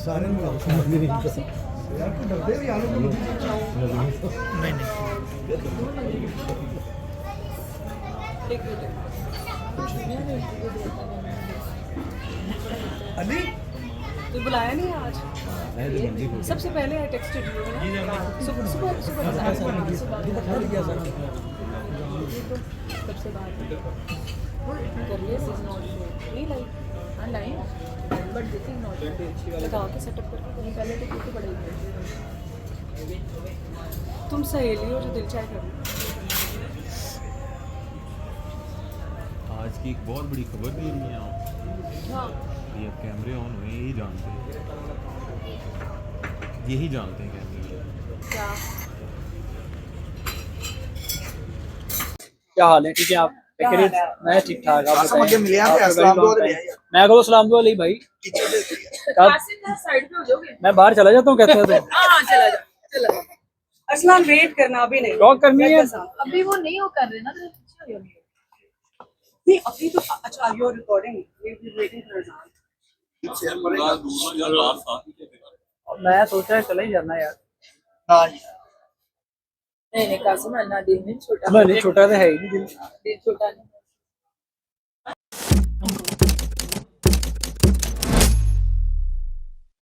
सारे मिलाओ यार, तो डरते भी आलू नहीं अली तो बुलाया नहीं आज। सबसे पहले आई टेक्स्टेड यू ना, सुबह सुबह सुबह सबसे बात कर लिए दिस नॉट नहीं like online but this is not बताओ कि सेटअप करके कहीं पहले तो क्यों पड़ेगी। तुम सहेली हो जो दिल चाहे कर। आज की एक बहुत बड़ी खबर भी नहीं है। हाँ ये अब कैमरे ऑन हुए, यही जानते हैं, यही जानते हैं कैमरे। क्या क्या हाल है? ठीक है आप? मैं ठीक ठाक। आप बताएं? मिले हैं अस्सलाम वालेकुम। मैं करो सलाम दो अली भाई। साइड पे हो जाओगे? मैं बाहर चला जाता हूँ कहते हैं तो। हाँ चला जा चला जा। असलान वेट करना अभी नहीं, टॉक करनी है अभी वो नहीं हो कर रहे ना, तो पीछे हो जाओगे। नहीं अभी तो अच्छा you are recording, we are waiting for अज़ान। मैं सोचा है चला ही जाना यार। हां नहीं नहीं कासिम अन्ना दिन में छोटा, नहीं छोटा तो है ही नहीं। दिन छोटा नहीं।